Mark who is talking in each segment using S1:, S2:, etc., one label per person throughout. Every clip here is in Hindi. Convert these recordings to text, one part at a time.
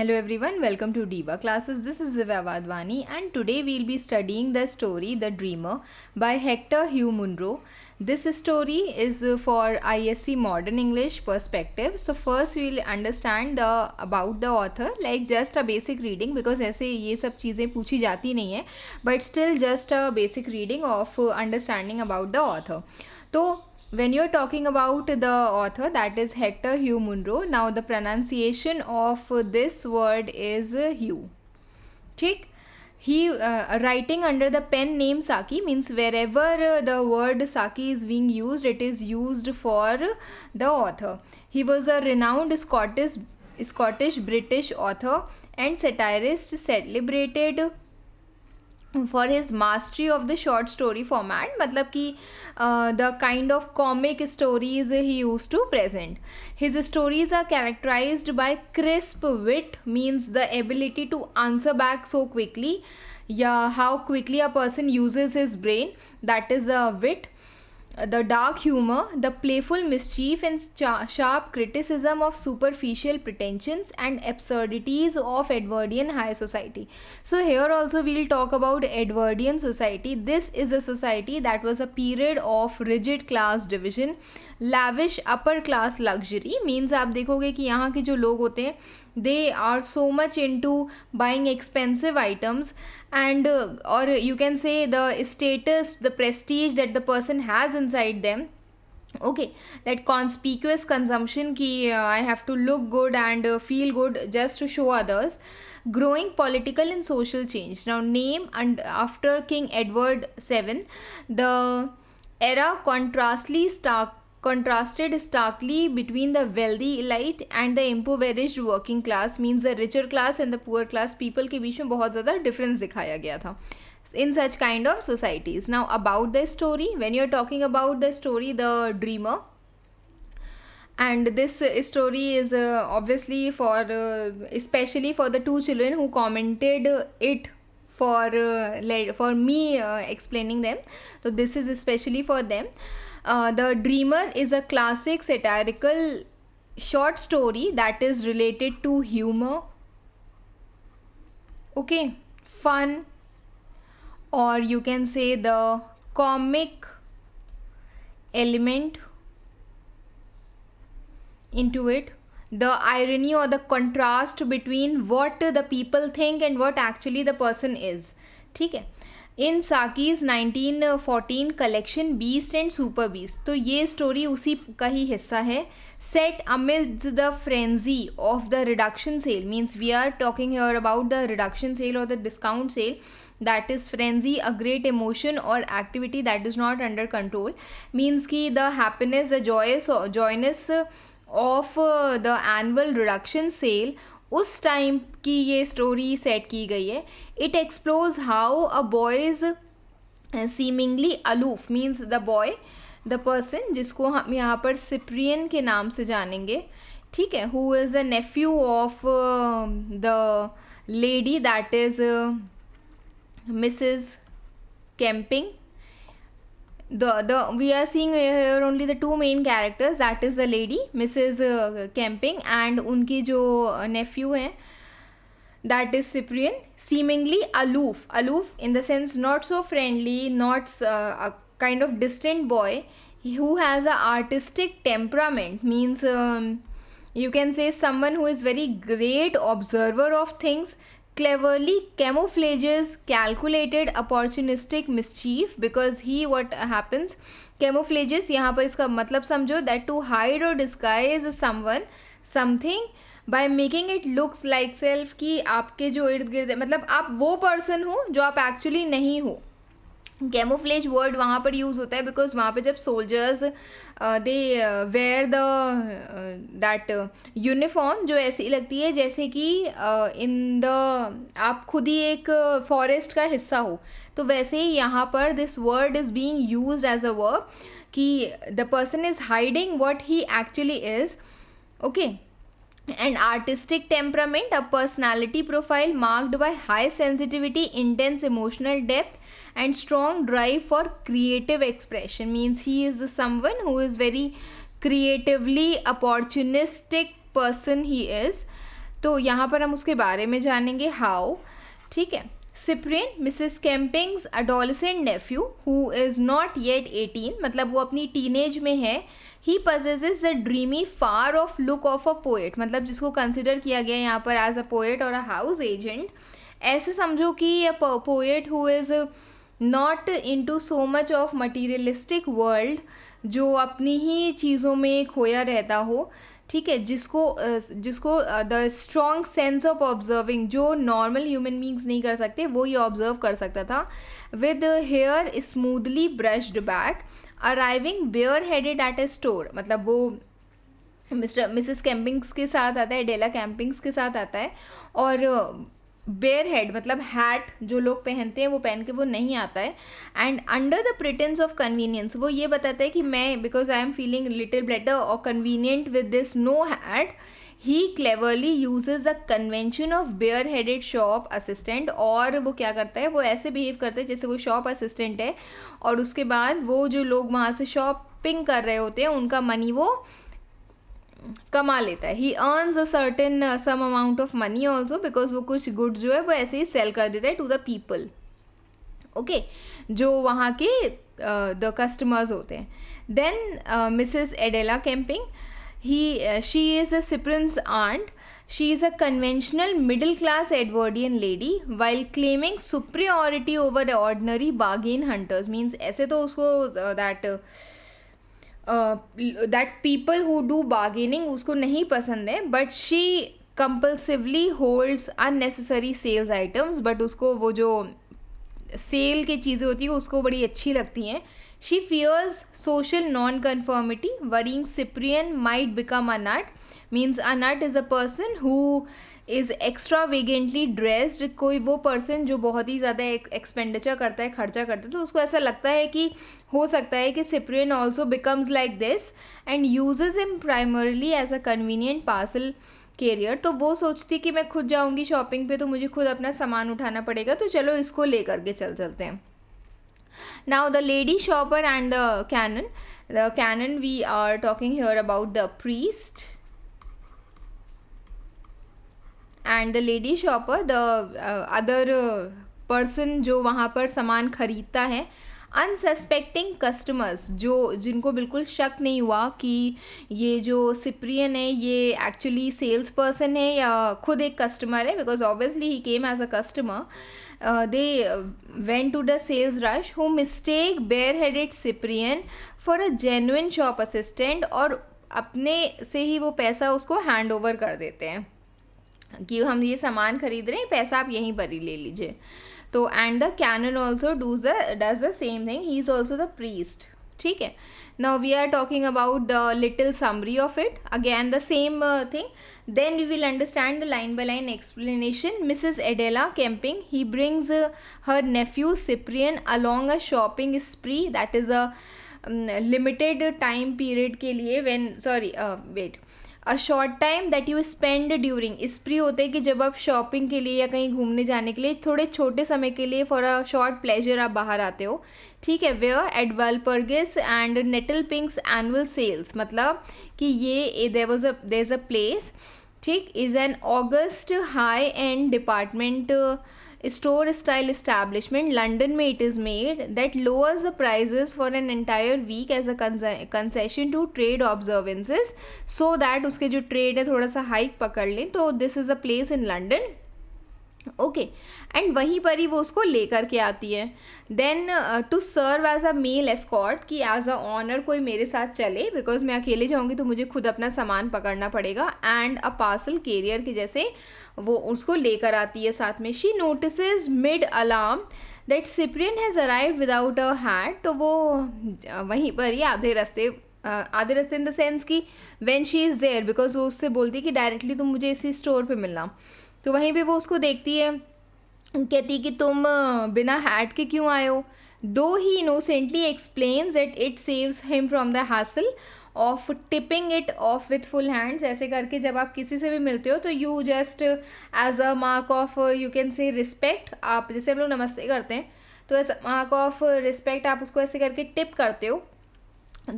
S1: Hello everyone, welcome to Diva Classes. This is Zivya Vadwani and today we'll be studying the story The Dreamer by Hector Hugh Munro. This story is for ISC Modern English perspective. So first we'll understand about the author, like just a basic reading because ऐसे ये सब चीज़ें पूछी जाती नहीं है, but still just a basic reading of understanding about the author. तो when you're talking about the author, that is Hector Hugh Munro. Now the pronunciation of this word is Hugh. ठीक. He writing under the pen name Saki means wherever the word Saki is being used, it is used for the author. He was a renowned Scottish British author and satirist, celebrated for his mastery of the short story format. मतलब कि the kind of comic stories he used to present. His stories are characterized by crisp wit, means the ability to answer back so quickly. Yeah, how quickly a person uses his brain, that is a wit. The dark humor, the playful mischief and sharp criticism of superficial pretensions and absurdities of Edwardian high society. So here also we'll talk about Edwardian society. This is a society that was a period of rigid class division, lavish upper class luxury. Means आप देखोगे कि यहाँ के जो लोग होते हैं, they are so much into buying expensive items and or you can say the status, the prestige that the person has inside them. Okay, that conspicuous consumption ki I have to look good and feel good just to show others. Growing political and social change. Now name and after King Edward VII, the era contrasted starkly between the wealthy elite and the impoverished working class, means the richer class and the poor class people के बीच में बहुत ज़्यादा difference दिखाया गया था in such kind of societies. Now about the story, when you're talking about the story The Dreamer, and this story is obviously for especially for the two children who commented it for me explaining them. So this is especially for them. The Dreamer is a classic satirical short story that is related to humor, okay, fun, or you can say the comic element into it, the irony or the contrast between what the people think and what actually the person is. ठीक है. In Saki's 1914 collection beast and super beast, तो ये स्टोरी उसी का ही हिस्सा है. Set amidst the frenzy of the reduction sale, means we are talking here about the reduction sale और the discount sale. That is frenzy, a great emotion और activity that is not under control. Means की the happiness, the joyness of the annual reduction sale, उस टाइम की ये स्टोरी सेट की गई है. It explores how a boys seemingly aloof, means the boy, the person जिसको हम यहाँ पर सिप्रियन के नाम से जानेंगे, ठीक है, who is the Neiphiu of the lady that is Mrs camping. We are seeing here only the two main characters, that is the lady Mrs. Camping and उनकी जो nephew हैं, that is Cyprian. Seemingly aloof in the sense not so friendly, not a kind of distant boy who has a artistic temperament, means you can say someone who is very great observer of things, cleverly camouflages calculated opportunistic mischief, because he what happens, camouflages यहाँ पर इसका मतलब समझो, that to hide or disguise someone something by making it looks like self, कि आपके जो इर्द गिर्द मतलब आप वो पर्सन हो जो आप एक्चुअली नहीं हो. कैमोफ्लेज वर्ड वहाँ पर यूज़ होता है बिकॉज वहाँ पे जब soldiers they wear the that uniform जो ऐसी लगती है जैसे कि इन द आप खुद ही एक फॉरेस्ट का हिस्सा हो, तो वैसे ही यहाँ पर this word is being used as a verb कि the person is hiding what he actually is. Okay. And artistic temperament, a personality profile marked by high sensitivity, intense emotional depth and strong drive for creative expression, means he is someone who is very creatively opportunistic person he is. तो यहाँ पर हम उसके बारे में जानेंगे हाउ. ठीक है. Cyprian, Mrs. Kemping's adolescent nephew, who is not yet 18, मतलब वो अपनी टीनेज में है. He possesses the dreamy far off look of a poet, मतलब जिसको कंसिडर किया गया यहाँ पर एज अ पोएट और अ हाउस एजेंट. ऐसे समझो कि a poet who is not into so much of materialistic world, जो अपनी ही चीज़ों में खोया रहता हो. ठीक है. जिसको the strong sense of observing, जो नॉर्मल ह्यूमन बींग्स नहीं कर सकते, वो ये ऑब्जर्व कर सकता था. With hair smoothly brushed back, arriving bare headed at a store, मतलब वो मिसेस कैम्पिंग्स के साथ आता है, एडेला कैम्पिंग्स के साथ आता है. और बेयर हेड मतलब हैट जो लोग पहनते हैं वो पहन के वो नहीं आता है. And under the pretence of convenience, वो ये बताता है कि मैं because I am feeling little better और convenient with this no hat, he cleverly uses the convention of bare headed shop assistant. और वो क्या करता है, वो ऐसे बिहेव करता है जैसे वो शॉप असिस्टेंट है, और उसके बाद वो जो लोग वहाँ से शॉपिंग कर रहे होते हैं उनका मनी वो कमा लेता है. He earns a certain sum amount of money also, because वो कुछ गुड्स जो है वो ऐसे ही सेल कर देता है टू द पीपल. ओके, जो वहाँ के द कस्टमर्स होते हैं. Then Mrs Adela Camping, she is a Cyprian's aunt. She is a conventional middle class Edwardian lady while claiming superiority over the ordinary bargain hunters. Means ऐसे तो उसको that people who do bargaining उसको नहीं पसंद है, but she compulsively holds unnecessary sales items. but उसको वो जो सेल की चीज़ें होती है उसको बड़ी अच्छी लगती हैं. She fears social non-conformity, worrying Cyprian might become a nut. Means a nut is a person who is extravagantly dressed. कोई वो पर्सन जो बहुत ही ज़्यादा एक्सपेंडिचर करता है, खर्चा करता है, तो उसको ऐसा लगता है कि हो सकता है कि Cyprian also becomes like this and uses him primarily as a convenient parcel carrier. तो वो सोचती कि मैं खुद जाऊँगी शॉपिंग पे तो मुझे खुद अपना सामान उठाना पड़ेगा, तो चलो इसको ले करके चलते हैं. Now the lady shopper and the canon. The canon, we are talking here about the priest, and the lady shopper, the other person जो वहाँ पर सामान खरीदता है. अनसस्पेक्टिंग कस्टमर्स, जो जिनको बिल्कुल शक नहीं हुआ कि ये जो सिप्रियन है ये एक्चुअली सेल्स पर्सन है या खुद एक कस्टमर है, because obviously he came as a customer. They went to the sales rush who mistake bareheaded Cyprian for a genuine shop assistant, और अपने से ही वो पैसा उसको हैंड ओवर कर देते हैं कि हम ये सामान खरीद रहे हैं, पैसा आप यहीं पर ही ले लीजिए. तो and the canon also does the same thing, he is also the priest. ठीक है. Now we are talking about the little summary of it. Again the same thing. Then we will understand the line by line explanation. Mrs. Adela Camping, he brings her nephew Cyprian along a shopping spree. That is a limited time period के लिए a short time that you spend during. स्प्री होते हैं कि जब आप शॉपिंग के लिए या कहीं घूमने जाने के लिए थोड़े छोटे समय के लिए फॉर अ शॉर्ट प्लेजर आप बाहर आते हो. ठीक है. Where at Walpurgis and Nettlepink's annual sales, मतलब कि ये देयर इज़ अ प्लेस, ठीक, is an august high and department store style establishment, London में it is made, that lowers the prices for an entire week as a concession to trade observances, so that उसके जो trade है थोड़ा सा हाइक पकड़ लें. तो this is a place in London. Okay. And वहीं पर ही वो उसको लेकर के आती है. Then to serve as a male escort, कि एज अ ऑनर कोई मेरे साथ चले, बिकॉज मैं अकेले जाऊँगी तो मुझे खुद अपना सामान पकड़ना पड़ेगा. एंड अ पार्सल कैरियर की जैसे वो उसको लेकर आती है साथ में. She notices mid alarm that Cyprian has arrive without a hat. तो वो वहीं पर ही आधे रास्ते इन द सेंस कि when she is there, because वो उससे बोलती है कि डायरेक्टली तुम मुझे इसी स्टोर पे मिलना. तो वहीं पे वो उसको देखती है, कहती कि तुम बिना हैट के क्यों आए हो. दो he innocently explains that it saves him from the hassle of tipping it off with full hands. ऐसे करके जब आप किसी से भी मिलते हो तो you just as a mark of you can say respect, आप जैसे हम लोग नमस्ते करते हैं तो as a mark of respect आप उसको ऐसे करके टिप करते हो.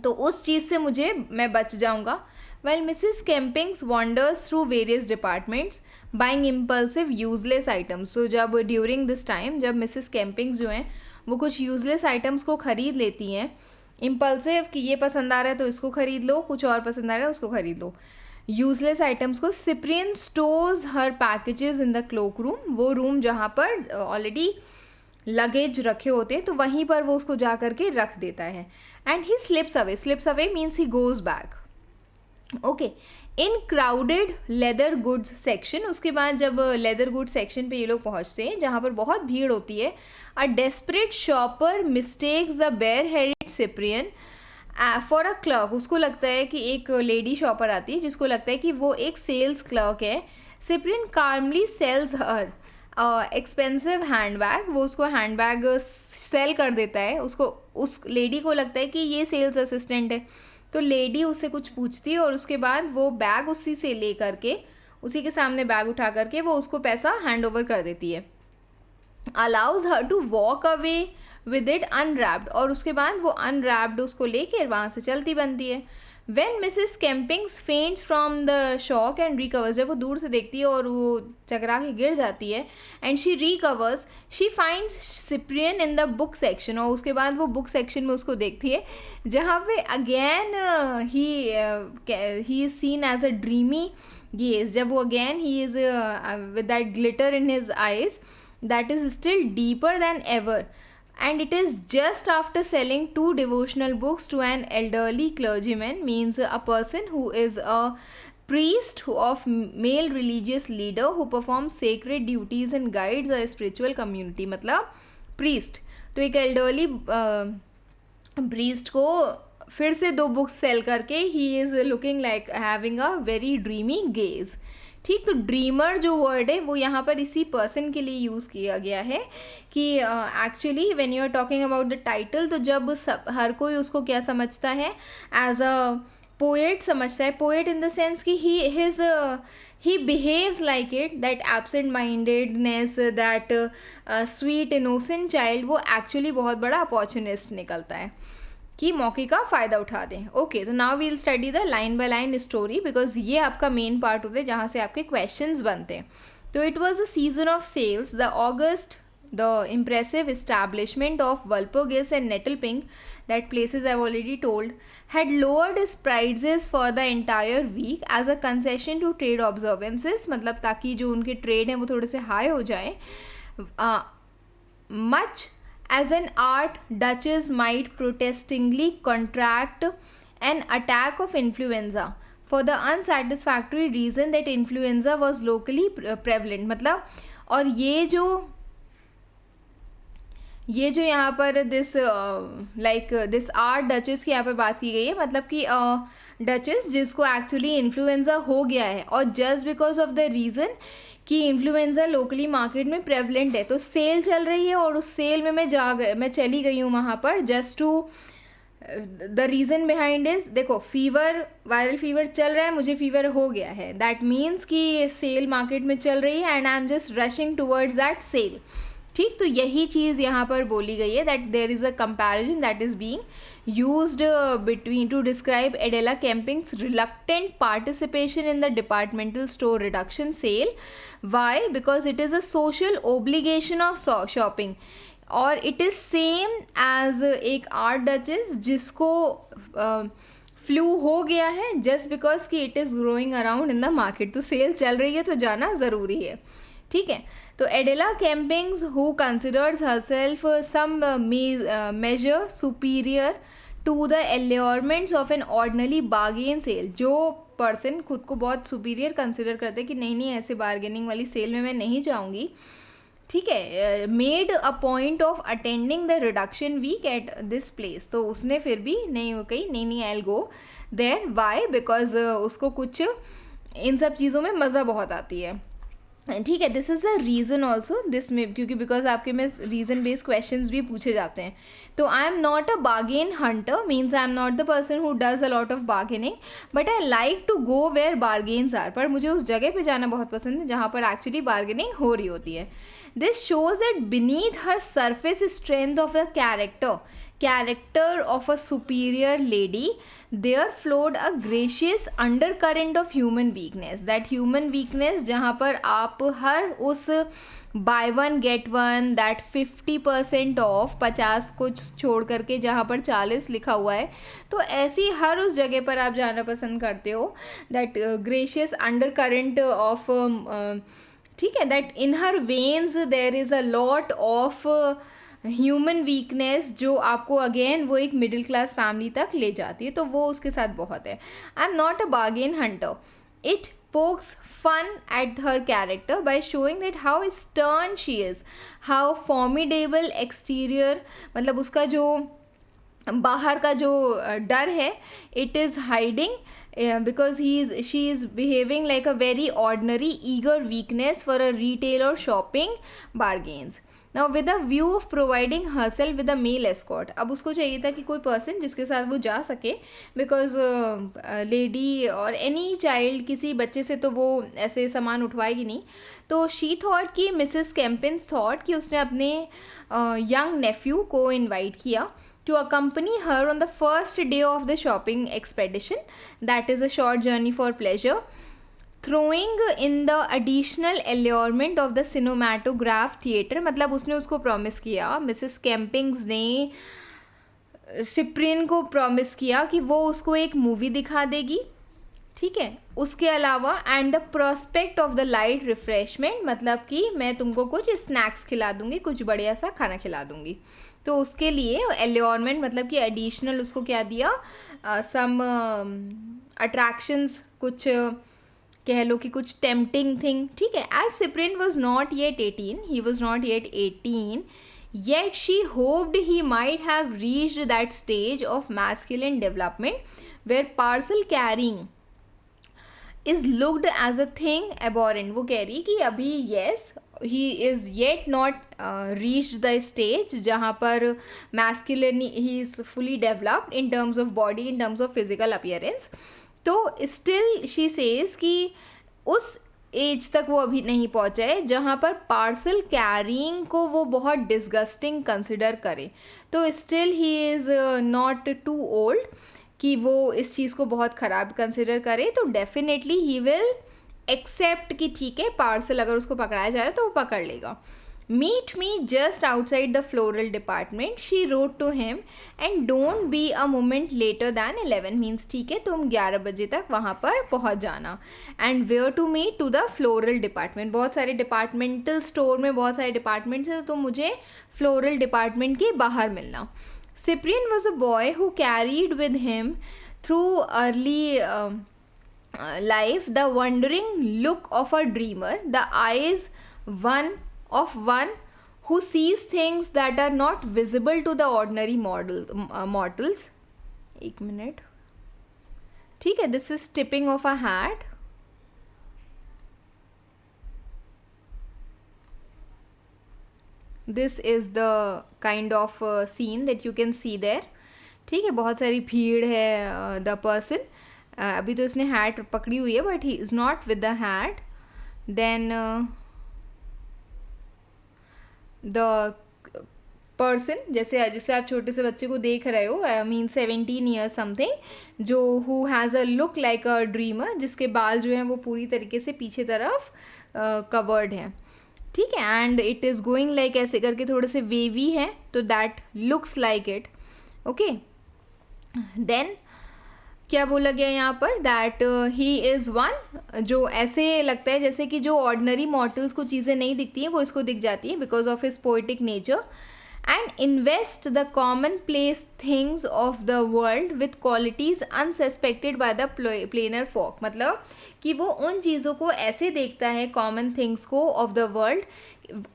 S1: तो उस चीज़ से मैं बच जाऊँगा. While Mrs. Kempings wanders through various departments, buying impulsive useless items. तो जब ड्यूरिंग दिस टाइम जब मिसेस कैम्पिंग्स जो हैं वो कुछ यूजलेस आइटम्स को ख़रीद लेती हैं, इम्पल्सिव कि ये पसंद आ रहा है तो इसको ख़रीद लो, कुछ और पसंद आ रहा है उसको ख़रीद लो, यूजलेस आइटम्स को, Cyprian stores her packages in the cloak room, वो रूम जहाँ पर ऑलरेडी लगेज रखे होते हैं तो वहीं पर वो उसको जा करके रख देता है। And he slips away means he goes back. Okay, in crowded leather goods section, उसके बाद जब लेदर गुड्स सेक्शन पे ये लोग पहुंचते हैं जहाँ पर बहुत भीड़ होती है, a desperate shopper mistakes the bare headed Cyprian for a clerk. उसको लगता है कि एक लेडी शॉपर आती है जिसको लगता है कि वो एक सेल्स क्लर्क है। सिप्रियन कार्मली सेल्स हर एक्सपेंसिव हैंडबैग, वो उसको हैंडबैग सेल कर देता है, उसको उस लेडी को लगता है कि ये सेल्स असिस्टेंट है, तो लेडी उससे कुछ पूछती है और उसके बाद वो बैग उसी से ले करके, उसी के सामने बैग उठा करके वो उसको पैसा हैंड ओवर कर देती है। Allows her to walk away with it unwrapped, और उसके बाद वो अनरैप्ड उसको लेकर वहाँ से चलती बनती है। When Mrs. Kempings faints from the shock and recovers, जब वो दूर से देखती है और वो चकरा के गिर जाती है, and she recovers, she finds Cyprian in the book section, और उसके बाद वो बुक सेक्शन में उसको देखती है जहाँ पे again he is seen as a dreamy gaze, जब वो again he is with that glitter in his eyes that is still deeper than ever. And it is just after selling 2 devotional books to an elderly clergyman, means a person who is a priest of male religious leader who performs sacred duties and guides a spiritual community. मतलब priest, तो एक elderly priest को फिर से 2 बुक्स सेल करके he is looking like having a very dreamy gaze. ठीक, तो ड्रीमर जो वर्ड है वो यहाँ पर इसी पर्सन के लिए यूज़ किया गया है कि actually when you are talking about the title, तो जब हर कोई उसको क्या समझता है, एज अ पोएट समझता है, पोएट इन द सेंस कि he behaves like it, that absent mindedness, that sweet innocent child, वो एक्चुअली बहुत बड़ा अपॉर्चुनिस्ट निकलता है कि मौके का फ़ायदा उठा दें। ओके, तो now we'll study the line by line story, because ये आपका मेन पार्ट होता है जहाँ से आपके क्वेश्चंस बनते हैं। तो it was a season of sales, the august, the impressive establishment of Walpurgis and Nettlepink, that places I have already told, had lowered its prices for the entire week as a concession to trade observances, मतलब ताकि जो उनके ट्रेड हैं वो थोड़े से हाई हो जाए। much as an art duchess might protestingly contract an attack of influenza for the unsatisfactory reason that influenza was locally prevalent, मतलब और ये जो यहाँ पर दिस दिस आर्ट डचेस की यहाँ पर बात की गई है, मतलब कि डचेस जिसको एक्चुअली इन्फ्लुएंजा हो गया है और just because of the reason कि इन्फ्लुएंजा लोकली मार्केट में प्रेवलेंट है, तो सेल चल रही है और उस सेल में मैं चली गई हूँ वहाँ पर just to, the reason behind is, देखो फीवर, वायरल फीवर चल रहा है, मुझे फीवर हो गया है, दैट मीन्स कि सेल मार्केट में चल रही है and I am just rushing towards that sale. ठीक, तो यही चीज़ यहाँ पर बोली गई है, that there is a comparison that is being used between to describe Adela Campings reluctant participation in the departmental store reduction cell. Y? Because it is a social obligation of shopping, और इट इज़ सेम एज एक आर्ट डचेस जिसको फ्लू हो गया है जस्ट बिकॉज कि it is growing around in the market, तो सेल चल रही है तो जाना ज़रूरी है। ठीक है, तो Adela Campings who considers herself some major superior to the allurements of an ordinary bargain sale, जो पर्सन खुद को बहुत सुपीरियर कंसिडर करते हैं कि नहीं ऐसे बार्गेनिंग वाली सेल में मैं नहीं जाऊंगी, ठीक है, made a point of attending the reduction week at this place, तो उसने फिर भी नहीं वो कही नहीं I will go there. Why? Because उसको कुछ इन सब चीज़ों में मज़ा बहुत आती है। ठीक है, this is the reason also, this में क्योंकि बिकॉज आपके में रीज़न बेस्ड क्वेश्चंस भी पूछे जाते हैं। तो I am not a bargain hunter, means I am not the person who does a lot of bargaining, but I like to go where bargains are, पर मुझे उस जगह पे जाना बहुत पसंद है जहाँ पर एक्चुअली बार्गेनिंग हो रही होती है। This shows that beneath her surface strength of the character, character of a superior lady, there flowed a gracious undercurrent of human weakness. That human weakness जहाँ पर आप हर उस by one get one, that 50% of, 50 कुछ छोड़ करके जहाँ पर 40 लिखा हुआ है, तो ऐसी हर उस जगह पर आप जाना पसंद करते हो. That gracious undercurrent of, ठीक है, that in her veins there is a lot of human weakness, जो आपको अगेन वो एक मिडिल क्लास फैमिली तक ले जाती है. तो वो उसके साथ बहुत है. आई am not a bargain Hunter. It pokes fun at her character by showing that how stern she is, how formidable exterior, मतलब उसका जो बाहर का जो डर है, it is hiding because she is behaving like a very ordinary eager weakness for a retail or shopping bargains. Now with a view of providing herself with a male escort. अब उसको चाहिए था कि कोई पर्सन जिसके साथ वो जा सके, बिकॉज लेडी और एनी चाइल्ड, किसी बच्चे से तो वो ऐसे सामान उठवाएगी नहीं. तो शी थॉट कि मिसेस कैम्पिन्स थॉट कि उसने अपने यंग नेफ्यू को इनवाइट किया to accompany her on the first day of the shopping expedition, that is a short journey for pleasure, throwing in the additional allurement of the cinematograph theatre. मतलब उसने उसको प्रॉमिस किया, मिसेस कैम्पिंग्स ने सिप्रिन को प्रॉमिस किया कि वो उसको एक मूवी दिखा देगी, ठीक है. उसके अलावा and the prospect of the light refreshment, मतलब कि मैं तुमको कुछ स्नैक्स खिला दूंगी, कुछ बढ़िया सा खाना खिला दूंगी. तो उसके लिए एल्योरमेंट मतलब कि एडिशनल उसको क्या दिया, सम अट्रैक्शंस, कुछ कह लो कि कुछ टेम्पटिंग थिंग, ठीक है. As Cyprian was not yet 18, he was not yet 18, yet she hoped he might have reached that stage of masculine development where parcel carrying is looked as a thing abhorrent. वो कह रही कि अभी yes he is yet not reached the stage जहाँ पर masculine he is fully developed in terms of body, in terms of physical appearance. तो still she says कि उस एज तक वो अभी नहीं पहुँचा है जहाँ पर पार्सल कैरिंग को वो बहुत डिस्गस्टिंग कंसिडर करे. तो still he is not too old कि वो इस चीज़ को बहुत ख़राब कंसिडर करे. तो डेफिनेटली ही विल एक्सेप्ट कि ठीक है, पार्सल अगर उसको पकड़ाया जा रहा है तो वो पकड़ लेगा. Meet me just outside the floral department, she wrote to him, and don't be a moment later than 11, means ठीक है तुम 11 बजे तक वहाँ पर पहुँच जाना. And where to meet, to the floral department. बहुत सारे डिपार्टमेंटल स्टोर में बहुत सारे डिपार्टमेंट्स हैं, तो मुझे फ्लोरल डिपार्टमेंट के बाहर मिलना. Cyprian was a boy who carried with him through early life the wondering look of a dreamer, the eyes one who sees things that are not visible to the ordinary mortals. एक मिनट, ठीक है. This is tipping of a hat. This is the kind of scene that you can see there. ठीक है, बहुत सारी भीड़ है. द पर्सन, अभी तो इसने हैट पकड़ी हुई है but he is not with the hat. Then the person, जैसे आप छोटे से बच्चे को देख रहे हो, आई मीन 17 ईयर्स समथिंग, जो who has a look like a dreamer, जिसके बाल जो हैं वो पूरी तरीके से पीछे तरफ कवर्ड हैं, ठीक है. And it is going like ऐसे करके थोड़े से वेवी है, तो that looks like it. Okay, then क्या बोला गया यहाँ पर, दैट ही इज़ वन, जो ऐसे लगता है जैसे कि जो ऑर्डिनरी मॉर्टल्स को चीज़ें नहीं दिखती हैं वो इसको दिख जाती हैं because of his poetic nature. And invest the common place things of the world with qualities unsuspected by the plainer folk, मतलब कि वो उन चीज़ों को ऐसे देखता है, कॉमन थिंग्स को ऑफ द वर्ल्ड,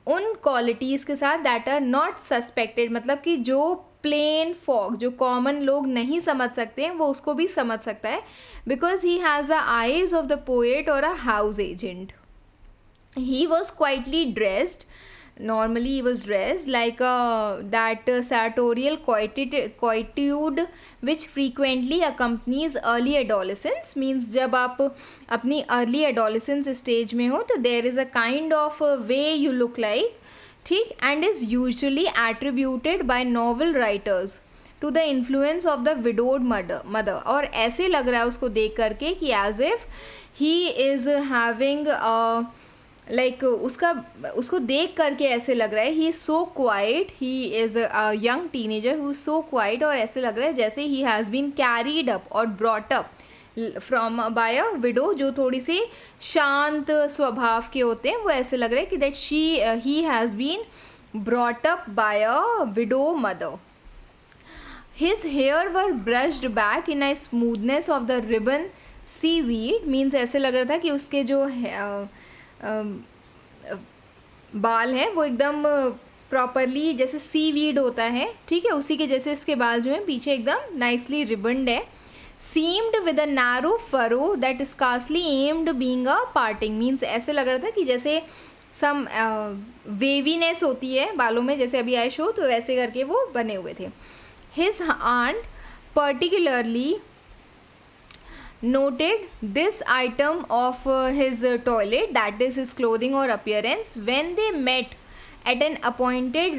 S1: उन क्वालिटीज़ के साथ दैट आर नॉट सस्पेक्टेड, मतलब कि जो प्लेन फॉक, जो कॉमन लोग नहीं समझ सकते हैं, वो उसको भी समझ सकता है, because he has the eyes of the poet और a house agent. He was quietly dressed. Normally he was dressed like that sartorial quietude which frequently accompanies early adolescence. Means जब आप अपनी early adolescence stage में हो तो there is a kind of way you look like, ठीक, and is usually attributed by novel writers to the influence of the widowed mother, और ऐसे लग रहा है उसको देख करके कि as if he is having like उसको देख करके ऐसे लग रहा है he is so quiet, he is a young teenager who is so quiet, और ऐसे लग रहा है जैसे he has been carried up और brought up from by a widow, जो थोड़ी सी शांत स्वभाव के होते हैं, वो ऐसे लग रहा है कि that he has been brought up by a widow mother. His hair were brushed back in a smoothness of the ribbon seaweed, means ऐसे लग रहा था कि उसके जो बाल हैं वो एकदम प्रॉपरली जैसे सीवीड होता है, ठीक है, उसी के जैसे इसके बाल जो हैं पीछे एकदम नाइसली रिबन्ड है. Seamed with a narrow furrow that scarcely aimed being a parting, means ऐसे लग रहा था कि जैसे सम वेवीनेस होती है बालों में, जैसे अभी आई शो, तो वैसे करके वो बने हुए थे. His aunt particularly noted this item of his toilet, that is his clothing or appearance, when they met at an appointed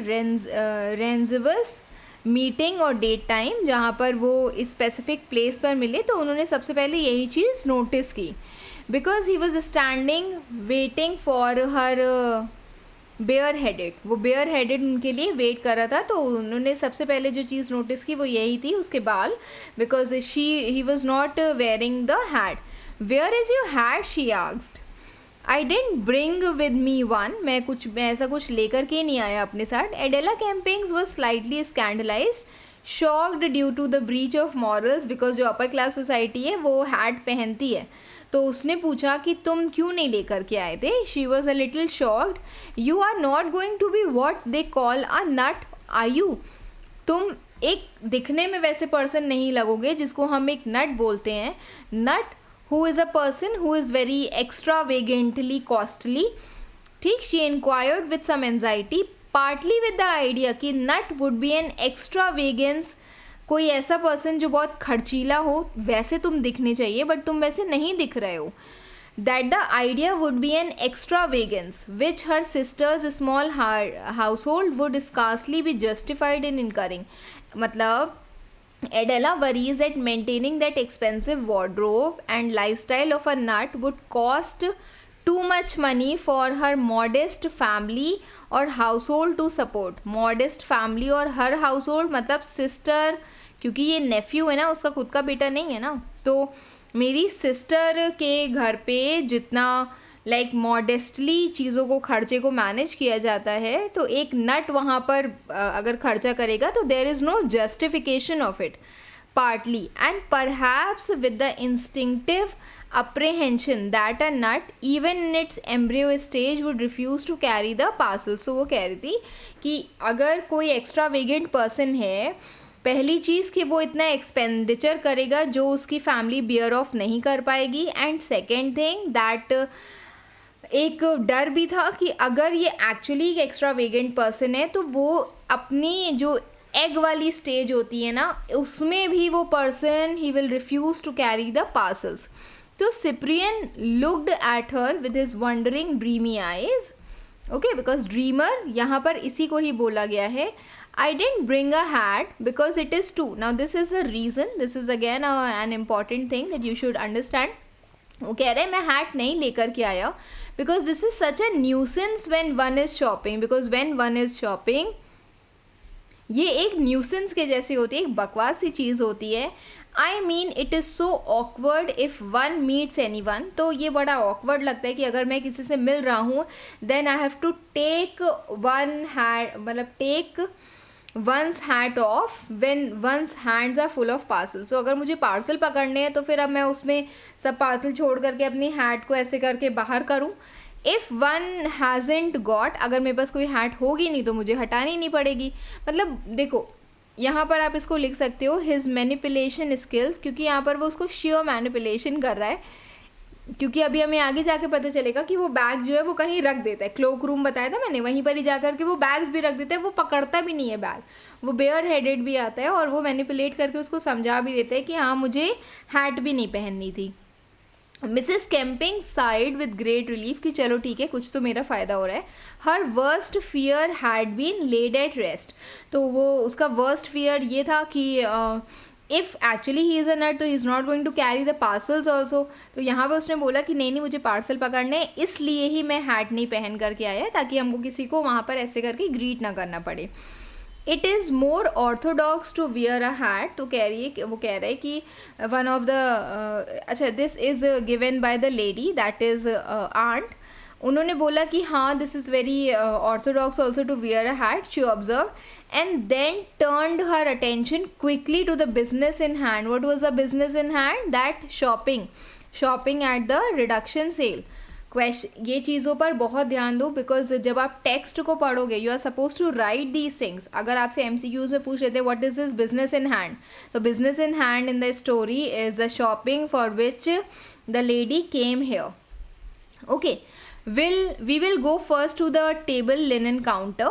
S1: rendezvous meeting और डेट टाइम, जहाँ पर वो स्पेसिफिक प्लेस पर मिले, तो उन्होंने सबसे पहले यही चीज़ नोटिस की. Because he was standing waiting for her bare headed, वो बेयर हेडेड उनके लिए वेट कर रहा था, तो उन्होंने सबसे पहले जो चीज़ नोटिस की वो यही थी, उसके बाल. Because he was not wearing the hat. Where is your hat, she asked. I didn't bring with me one, मैं ऐसा कुछ लेकर के नहीं आया अपने साथ. Adela Campings was slightly scandalised, shocked due to the breach of morals, because जो अपर क्लास सोसाइटी है वो हैट पहनती है, तो उसने पूछा कि तुम क्यों नहीं लेकर के आए थे. She was a little shocked. You are not going to be what they call a nut, are you? तुम एक दिखने में वैसे पर्सन नहीं लगोगे जिसको हम एक नट बोलते हैं. Nut who is a person who is very extravagantly costly, ठीक. She inquired with some anxiety, partly with the idea कि nut would be an extravagance, कोई ऐसा पर्सन जो बहुत खर्चीला हो, वैसे तुम दिखने चाहिए बट तुम वैसे नहीं दिख रहे हो. That the idea would be an extravagance which her sister's small household would scarcely be justified in incurring. मतलब Adela worries that maintaining that expensive wardrobe and lifestyle of a nut would cost too much money for her modest family or household to support. Modest family और her household मतलब sister, क्योंकि ये nephew है ना, उसका खुद का बेटा नहीं है ना, तो मेरी सिस्टर के घर पे जितना लाइक मॉडेस्टली चीज़ों को, खर्चे को मैनेज किया जाता है, तो एक नट वहाँ पर अगर खर्चा करेगा तो there is no justification of it. Partly and perhaps with the instinctive apprehension that a nut even in its embryo stage would refuse to carry the parcel. So वो कह रही थी कि अगर कोई extravagant person है, पहली चीज़ कि वो इतना एक्सपेंडिचर करेगा जो उसकी फैमिली बियर ऑफ नहीं कर पाएगी, एंड सेकेंड थिंग दैट एक डर भी था कि अगर ये एक्चुअली एक एक्स्ट्रावेगेंट पर्सन है तो वो अपनी जो एग वाली स्टेज होती है ना, उसमें भी वो person he will refuse to carry the parcels. तो Cyprian looked at her with his wondering dreamy eyes. Okay, because dreamer यहाँ पर इसी को ही बोला गया है. I didn't bring a hat because it is too. Now this is the reason. This is again an important thing that you should understand. वो कह रहे हैं मैं hat नहीं लेकर के आया because this is such a nuisance when one is shopping. Because when one is shopping, ये एक न्यूसेंस के जैसी होती है, एक बकवास सी चीज़ होती है. I mean it is so awkward if one meets any one. तो ये बड़ा ऑकवर्ड लगता है कि अगर मैं किसी से मिल रहा हूँ then I have to take one hat, मतलब take one's hat off when one's hands are full of parcel. So अगर मुझे पार्सल पकड़ने हैं तो फिर अब मैं उसमें सब पार्सल छोड़ करके अपनी हैट को ऐसे करके बाहर करूँ. इफ़ वन हैज़ेंट गॉट, अगर मेरे पास कोई हैट होगी नहीं तो मुझे हटानी नहीं पड़ेगी. मतलब देखो यहाँ पर आप इसको लिख सकते हो हिज मैनिपुलेशन स्किल्स, क्योंकि यहाँ पर वो उसको श्योर मैनिपुलेशन कर रहा है. क्योंकि अभी हमें आगे जाके पता चलेगा कि वो बैग जो है वो कहीं रख देता है. क्लोक रूम बताया था मैंने, वहीं पर ही जा कर के वो बैग्स भी रख देता है. वो पकड़ता भी नहीं है बैग, वो बेयर हेडेड भी आता है और वो मैनिपुलेट करके उसको समझा भी देता है कि हाँ मुझे हैट भी नहीं पहननी थी. Mrs camping side with great relief कि चलो ठीक है, कुछ तो मेरा फ़ायदा हो रहा है. Her worst fear had been laid at rest. तो वो उसका वर्स्ट फियर ये था कि if actually he is a nut तो he is not going to carry the parcels also. तो यहाँ पर उसने बोला कि नहीं नहीं, मुझे पार्सल पकड़ने, इसलिए ही मैं हैट नहीं पहन करके आया, ताकि हमको किसी को वहाँ पर ऐसे करके ग्रीट ना करना पड़े. It is more orthodox to wear a hat. तो कह रही है, वो कह रहे हैं कि वन ऑफ द अच्छा, this is given by the lady that is aunt. उन्होंने बोला कि हाँ, this is very orthodox also to wear a hat, she observe, and then turned her attention quickly to the business in hand. What was the business in hand? That shopping at the reduction sale. ये चीज़ों पर बहुत ध्यान दो, बिकॉज जब आप टेक्स्ट को पढ़ोगे you are suppose to write these things. अगर आपसे MCQs में पूछ लेते what is this business in hand, तो business in hand in the story is the shopping for which the lady came here. Okay, we will go first to the table linen counter.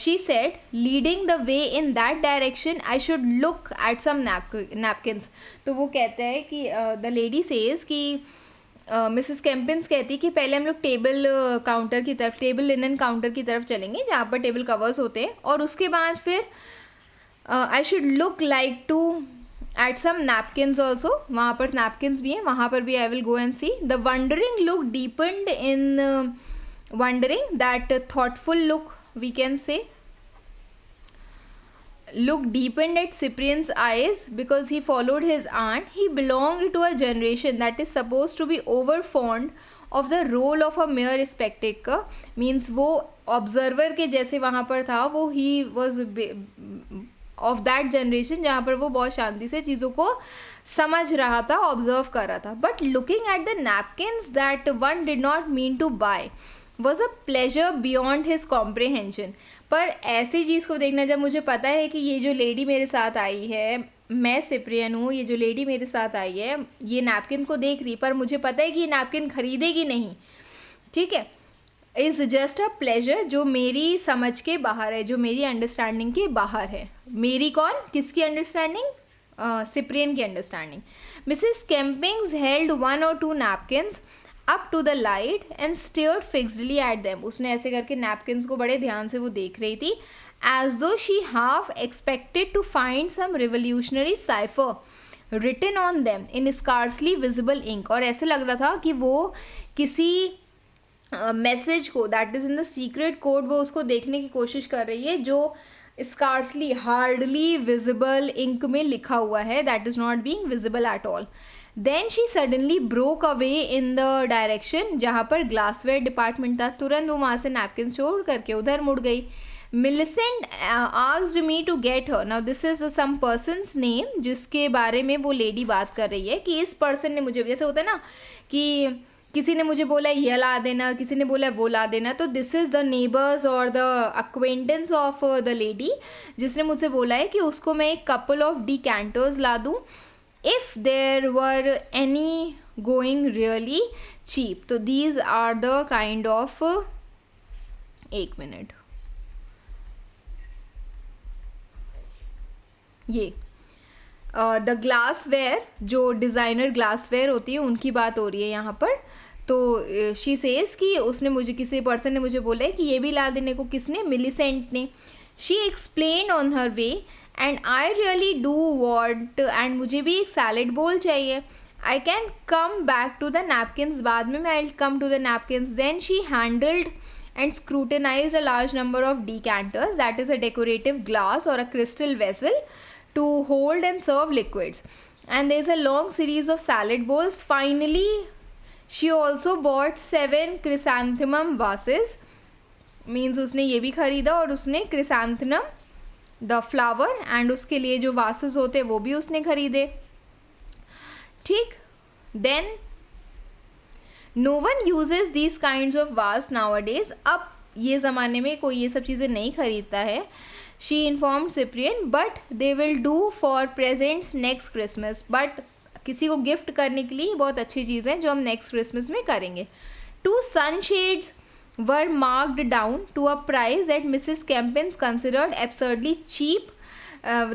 S1: She said, leading the way in that direction. I should look at some napkins. तो वो कहते हैं कि the lady says कि मिसेस कैम्पिंस कहती कि पहले हम लोग टेबल काउंटर की तरफ, टेबल लिनन काउंटर की तरफ चलेंगे जहाँ पर टेबल कवर्स होते हैं, और उसके बाद फिर I should look like to at some napkins also. वहाँ पर नैपकिन्स भी हैं, वहाँ पर भी I will go and see. The wondering look deepened in wondering, that thoughtful look we can say. Look deepened at Cyprian's eyes because he followed his aunt. He belonged to a generation that is supposed to be over fond of the role of a mere spectator. Means वो observer के जैसे वहाँ पर था, वो he was of that generation जहाँ पर वो बहुत शांति से चीज़ों को समझ रहा था, ऑब्जर्व कर रहा था. But looking at the napkins that one did not mean to buy was a pleasure beyond his comprehension. पर ऐसी चीज़ को देखना, जब मुझे पता है कि ये जो लेडी मेरे साथ आई है, मैं सिप्रियन हूँ, ये जो लेडी मेरे साथ आई है ये नैपकिन को देख रही, पर मुझे पता है कि ये नैपकिन खरीदेगी नहीं, ठीक है, इज़ जस्ट अ प्लेजर, जो मेरी समझ के बाहर है, जो मेरी अंडरस्टैंडिंग के बाहर है. मेरी कौन, किसकी अंडरस्टैंडिंग? सिप्रियन की understanding. Mrs Campings held 1 or 2 नैपकिन्स up to the light and stared fixedly at them. उसने ऐसे करके नैपकिन्स को बड़े ध्यान से वो देख रही थी, as though she half expected to find some revolutionary cipher written on them in scarcely visible ink. और ऐसे लग रहा था कि वो किसी मैसेज को, that is in the secret code, वो उसको देखने की कोशिश कर रही है जो स्कार्सली, हार्डली विजिबल इंक में लिखा हुआ है, that is not being visible at all. Then she suddenly broke away in the direction जहाँ पर ग्लासवेयर डिपार्टमेंट था. तुरंत वो वहाँ से नैपकिन छोड़ करके उधर मुड़ गई. Millicent asked me to get her. Now this is some person's name जिसके बारे में वो लेडी बात कर रही है कि इस पर्सन ने मुझे, जैसे होता है ना कि किसी ने मुझे बोला ये ला देना, किसी ने बोला वो ला देना, तो दिस इज़ द नेबर्स और the acquaintance of the lady जिसने मुझसे बोला है कि उसको मैं एक कपल ऑफ डिकैंटर्स ला दूँ if there were any going really cheap. तो these are the kind of एक मिनट, ये द ग्लासवेयर, जो डिज़ाइनर ग्लासवेयर होती है उनकी बात हो रही है यहाँ पर. तो शी सेज कि उसने मुझे, किसी पर्सन ने मुझे बोला है कि ये भी ला देने को. किसने? मिलिसेंट ने. She explain on her way and I really do want, and मुझे भी एक सैलड बोल चाहिए. I can come back to the napkins, बाद में मैं I come to the napkins. Then she handled and scrutinized a large number of decanters, that is a decorative glass or a crystal vessel to hold and serve liquids, and there is a long series of salad bowls. Finally she also bought 7 chrysanthemum vases, means उसने ये भी खरीदा और उसने chrysanthemum द फ्लावर एंड उसके लिए जो वासेस होते हैं वो भी उसने खरीदे, ठीक. Then no one uses these kinds of vase nowadays. अब ये ज़माने में कोई ये सब चीज़ें नहीं खरीदता है. She informed Cyprian, but they will do for presents next Christmas. But किसी को गिफ्ट करने के लिए बहुत अच्छी चीज़ है जो हम नेक्स्ट क्रिसमस में करेंगे. 2 sunshades were marked down to a price that Mrs. Campins considered absurdly cheap,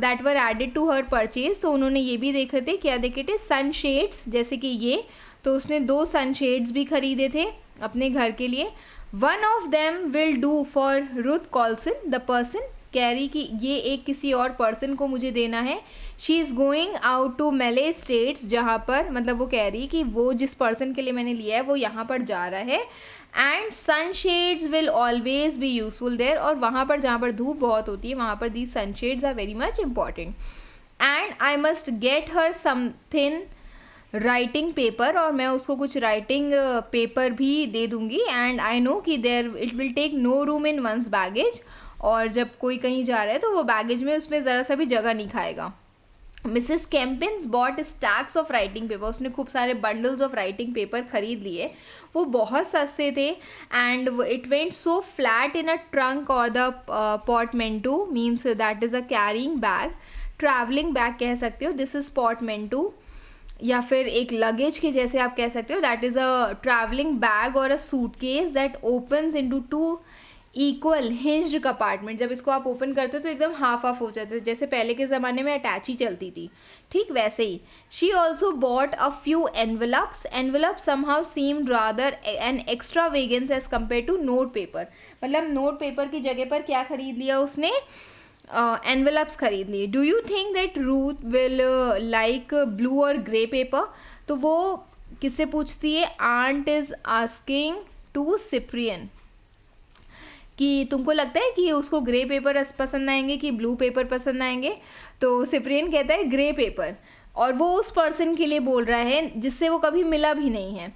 S1: that were added to her purchase. So उन्होंने ये भी देखे थे, क्या देखे थे? सनशेड्स, जैसे कि ये तो उसने 2 सनशेड्स भी खरीदे थे अपने घर के लिए. One of them will do for Ruth Colson the person. कह रही कि ये एक किसी और पर्सन को मुझे देना है. She is going out to Malay States, जहाँ पर मतलब वो कह रही कि वो जिस पर्सन के लिए मैंने लिया है वो यहाँ पर जा रहा है. And sunshades will always be useful there. और वहाँ पर जहाँ पर धूप बहुत होती है वहाँ पर the sunshades are very much important. And I must get her something writing paper. और मैं उसको कुछ राइटिंग पेपर भी दे दूँगी. एंड आई नो कि there it will take no room in one's baggage. और जब कोई कहीं जा रहा है तो वो बैगेज में उसमें ज़रा सा भी जगह नहीं खाएगा. Mrs Campings bought stacks of writing paper. उसने खूब सारे बंडल्स ऑफ राइटिंग पेपर खरीद लिए. वो बहुत सस्ते थे. And it went so flat in a trunk और the portmanteau means that is a carrying bag. Travelling bag कह सकते हो. This is portmanteau. या फिर एक लगेज के जैसे आप कह सकते हो. That is a travelling bag और a suitcase that opens into 2 equal hinged compartment. जब इसको आप ओपन करते हो तो एकदम हाफ ऑफ हो जाता है, जैसे पहले के ज़माने में अटैची चलती थी, ठीक वैसे ही. She also bought a few envelopes. Envelope somehow seemed rather an extravagance as compared to note paper. मतलब नोट पेपर की जगह पर क्या खरीद लिया उसने? एनवलप्स खरीद लिए. Do you think that Ruth will like blue और ग्रे पेपर? तो वो किससे पूछती है? Aunt is asking to Cyprian कि तुमको लगता है कि उसको ग्रे पेपर पसंद आएंगे कि ब्लू पेपर पसंद आएंगे? तो सिप्रियन कहता है ग्रे पेपर. और वो उस पर्सन के लिए बोल रहा है जिससे वो कभी मिला भी नहीं है,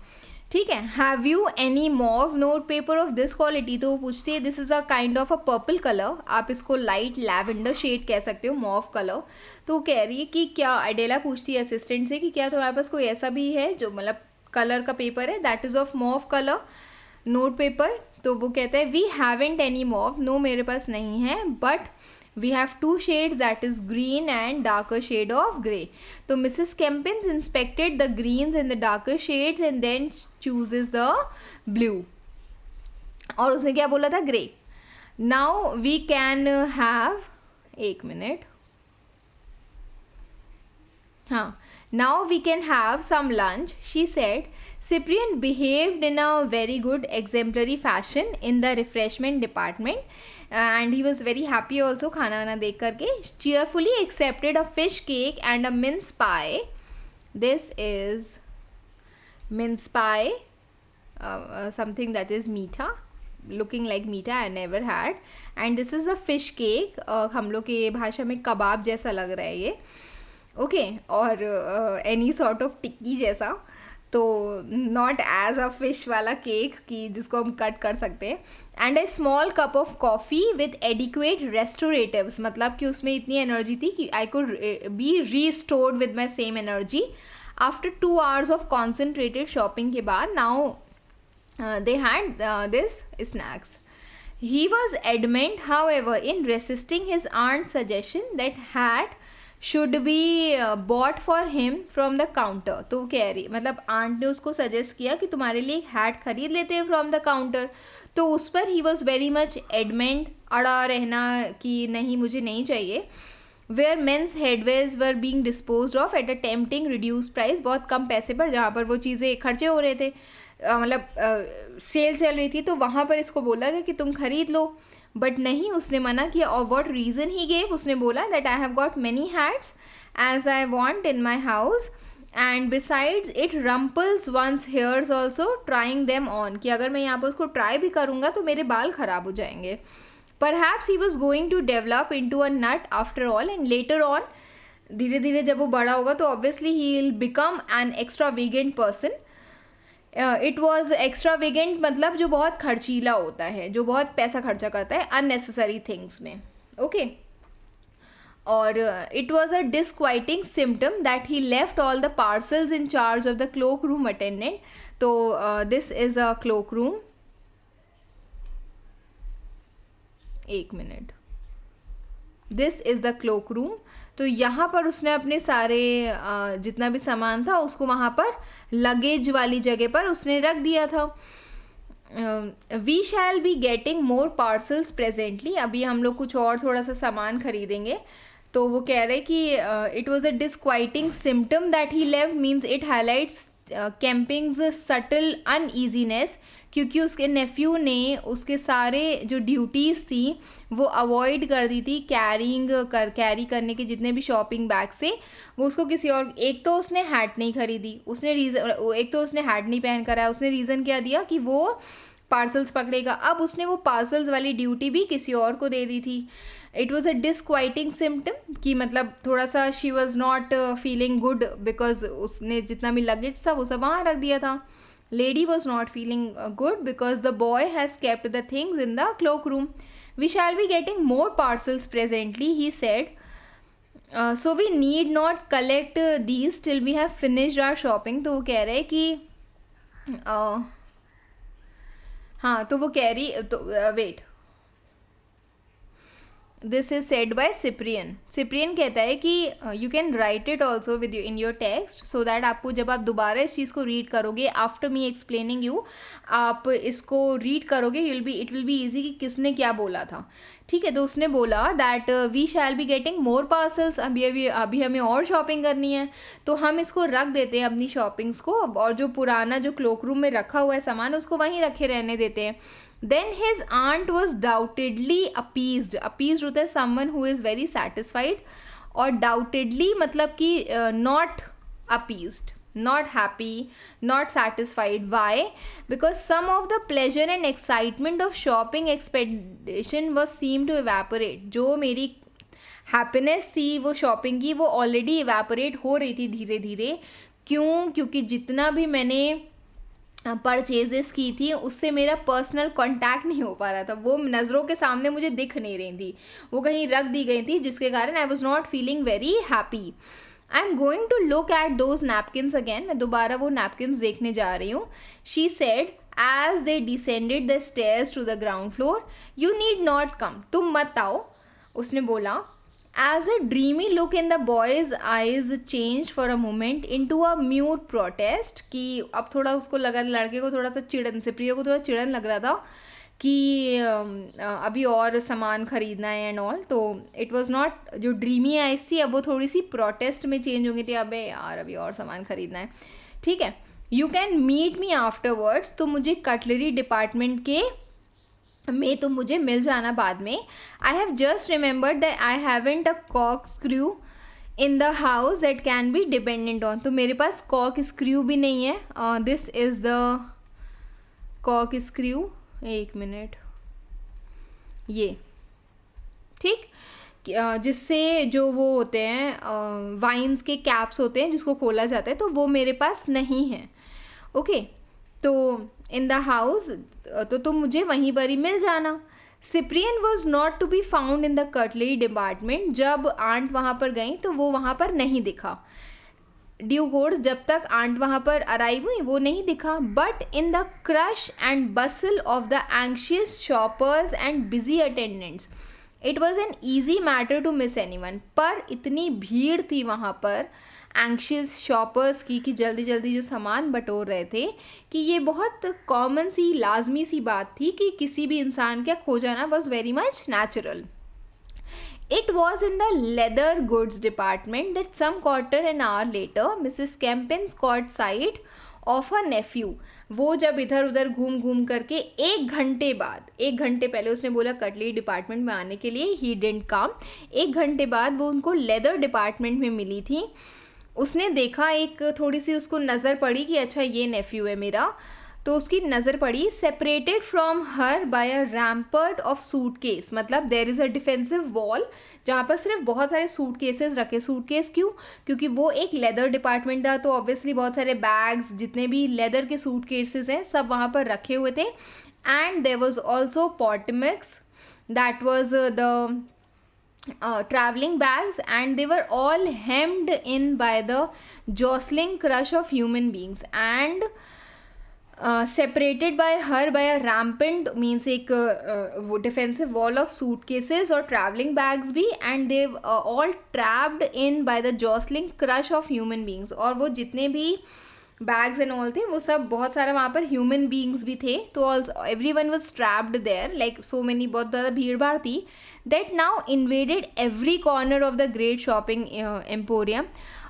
S1: ठीक है. Have you any mauve note paper of this quality? तो वो पूछती है this is a kind of a purple colour. आप इसको लाइट लैवेंडर शेड कह सकते हो, मॉव कलर. तो वो कह रही है कि क्या, अडेला पूछती है असिस्टेंट से कि क्या तुम्हारे पास कोई ऐसा भी है जो मतलब कलर का पेपर है that is of mauve colour note paper? तो वो कहता है we haven't any mauve. No, मेरे पास नहीं है. But we have 2 shades that is green and darker shade of grey. तो Mrs Chemping inspected the greens and the darker shades and then chooses the blue. और उसने क्या बोला था? Grey. Now we can have, एक मिनट, हाँ, now we can have some lunch, she said. Cyprian behaved in a very good exemplary fashion in the refreshment department and he was very happy also खाना वाना देख करके. Cheerfully accepted a fish cake and a mince pie. This is mince pie, something that is meeta, looking like meeta I never had. And this is a fish cake. हम लोग के भाषा में कबाब जैसा लग रहा है ये, ओके. और एनी सॉर्ट ऑफ टिक्की जैसा. तो नॉट एज अ फिश वाला केक कि जिसको हम कट कर सकते हैं. And a small cup of coffee with adequate restoratives. मतलब कि उसमें इतनी एनर्जी थी कि I could be restored with my same energy after 2 hours of concentrated shopping के बाद. Now they had this snacks. He was adamant, however, in resisting his aunt's suggestion that hat should be bought for him from the counter. तो कह रही, मतलब आंट ने उसको सजेस्ट किया कि तुम्हारे लिए एक हैट खरीद लेते हैं फ्रॉम द काउंटर. तो उस पर ही वॉज वेरी मच एडमेंट, अड़ा रहना कि नहीं मुझे नहीं चाहिए. Where men's headwears were being disposed of at a tempting reduce price. बहुत कम पैसे पर जहाँ पर वो चीज़ें खर्चे हो रहे थे, मतलब सेल चल रही थी, तो वहाँ पर इसको बोला गया कि तुम खरीद लो. बट नहीं, उसने मना किया. और वॉट रीज़न ही गेव? उसने बोला that I have got many hats as I want in my house and besides it rumples one's hairs also trying them on. कि अगर मैं यहाँ पर उसको ट्राई भी करूँगा तो मेरे बाल ख़राब हो जाएंगे. Perhaps he was going to develop into a nut after all and later on. धीरे धीरे जब वो बड़ा होगा तो obviously he will become an extravagant person. It was extravagant मतलब जो बहुत खर्चीला होता है, जो बहुत पैसा खर्चा करता है अननेसेसरी थिंग्स में, ओके. और it was a disquieting symptom that he left all the parcels in charge of the cloak room attendant. तो this is a cloak room. एक minute, this is the cloak room. तो यहाँ पर उसने अपने सारे जितना भी सामान था उसको वहाँ पर लगेज वाली जगह पर उसने रख दिया था. We shall be getting more parcels presently. अभी हम लोग कुछ और थोड़ा सा सामान खरीदेंगे. तो वो कह रहे कि it was a disquieting symptom that he left means it highlights Chemping's subtle uneasiness, क्योंकि उसके नेफ्यू ने उसके सारे जो ड्यूटीज़ थी वो अवॉइड कर दी थी, कैरी करने के जितने भी शॉपिंग बैग्स थे वो उसको किसी और, एक तो उसने हैट नहीं खरीदी, एक तो उसने हैट नहीं पहन कर आया, उसने रीज़न क्या दिया कि वो पार्सल्स पकड़ेगा, अब उसने वो पार्सल्स वाली ड्यूटी भी किसी और को दे दी थी. इट वॉज अ डिसक्वाइटिंग सिम्टम कि मतलब थोड़ा सा she was not feeling good because उसने जितना भी लगेज था वो सब वहाँ रख दिया था. Lady was not feeling good because the boy has kept the things in the cloakroom. We shall be getting more parcels presently, he said. So we need not collect these till we have finished our shopping. तो वो कह रहे कि हाँ, तो वो कह रही तो wait, this is said by Cyprian. Cyprian कहता है कि you can write it also with you in your text, so that आपको जब आप दोबारा इस चीज़ को रीड करोगे आफ्टर मी एक्सप्लेनिंग यू, आप इसको रीड करोगे, इट विल बी ईजी कि किसने क्या बोला था. ठीक है, तो उसने बोला that we shall be getting more parcels, अभी हमें और शॉपिंग करनी है, तो हम इसको रख देते हैं अपनी शॉपिंग्स को, और जो पुराना जो क्लोक रूम में रखा हुआ है सामान उसको वहीं रखे रहने देते हैं. Then his aunt was doubtedly appeased. Appeased होता है someone who is very satisfied, और doubtedly मतलब कि not appeased, not happy, not satisfied. Why? Because some of the pleasure and excitement of shopping expedition was seemed to evaporate. जो मेरी हैप्पीनेस थी वो शॉपिंग की, वो ऑलरेडी इवेपोरेट हो रही थी धीरे धीरे. क्यों? क्योंकि जितना भी मैंने परचेजेस की थी उससे मेरा पर्सनल कांटेक्ट नहीं हो पा रहा था, वो नज़रों के सामने मुझे दिख नहीं रही थी, वो कहीं रख दी गई थी, जिसके कारण I was not feeling very happy. I am going to look at those napkins again. मैं दोबारा वो नैपकिन्स देखने जा रही हूँ. She said as they descended the stairs to the ground floor, you need not come, तुम मत आओ, उसने बोला. As a dreamy look in the boy's eyes changed for a moment into a mute protest, कि अब थोड़ा उसको लगा, लड़के को थोड़ा सा चिड़न से, प्रिय को थोड़ा चिड़न लग रहा था कि अभी और सामान खरीदना है एंड ऑल. तो इट वाज नॉट, जो ड्रीमी आइज थी अब वो थोड़ी सी प्रोटेस्ट में चेंज हो गई थी, अबे यार अभी और सामान खरीदना है. ठीक है, you can meet me afterwards, तो मुझे कटलरी डिपार्टमेंट के में तो मुझे मिल जाना बाद में. I have just remembered that I haven't a corkscrew in the house that can be dependent on. तो मेरे पास कॉक स्क्रू भी नहीं है. This is the corkscrew, एक मिनट, ये ठीक, जिससे जो वो होते हैं वाइन्स के कैप्स होते हैं जिसको खोला जाता है, तो वो मेरे पास नहीं है. ओके, तो इन द हाउस, तो तुम मुझे वहीं पर ही मिल जाना. Cyprian was not to be found in the cutlery department. जब आंट वहाँ पर गई तो वो वहाँ पर नहीं दिखा. ड्यू कोर्स, जब तक आंट वहाँ पर अराइव हुई वो नहीं दिखा. But in the crush and bustle of the anxious shoppers and busy attendants it was an easy matter to miss anyone. पर इतनी भीड़ थी वहाँ पर एंशियस शॉपर्स की कि जल्दी जल्दी जो सामान बटोर रहे थे, कि ये बहुत कॉमन सी लाजमी सी बात थी कि किसी भी इंसान का खो जाना was very much natural. It was in the leather goods department that some quarter an hour later Mrs. Kempins caught sight of her nephew. वो जब इधर उधर घूम घूम करके एक घंटे पहले उसने बोला कटलरी डिपार्टमेंट में आने के लिए, ही डिडंट कम. एक घंटे बाद वो उनको लेदर डिपार्टमेंट में मिली थी. उसने देखा, एक थोड़ी सी उसको नज़र पड़ी कि अच्छा ये नेफ्यू है मेरा, तो उसकी नज़र पड़ी. Separated from her by a rampart of suitcase, मतलब there is a defensive wall जहाँ पर सिर्फ बहुत सारे सूटकेसेस रखे. सूटकेस क्यों? क्योंकि वो एक लेदर डिपार्टमेंट था, तो ऑब्वियसली बहुत सारे बैग्स, जितने भी लेदर के सूटकेसेस हैं सब वहाँ पर रखे हुए थे. And there was also portmanteaus, that was the traveling bags, and they were all hemmed in by the jostling crush of human beings and separated by her by a rampant, means एक defensive wall of suitcases और traveling bags भी, and they all trapped in by the jostling crush of human beings. और वो जितने भी बैग्स एंड ऑल थे वो सब, बहुत सारा वहाँ पर ह्यूमन बींग्स भी थे, तो also every one was trapped there, like so many, बहुत ज़्यादा भीड़ भाड़ थी. That now invaded every corner of the great shopping emporium.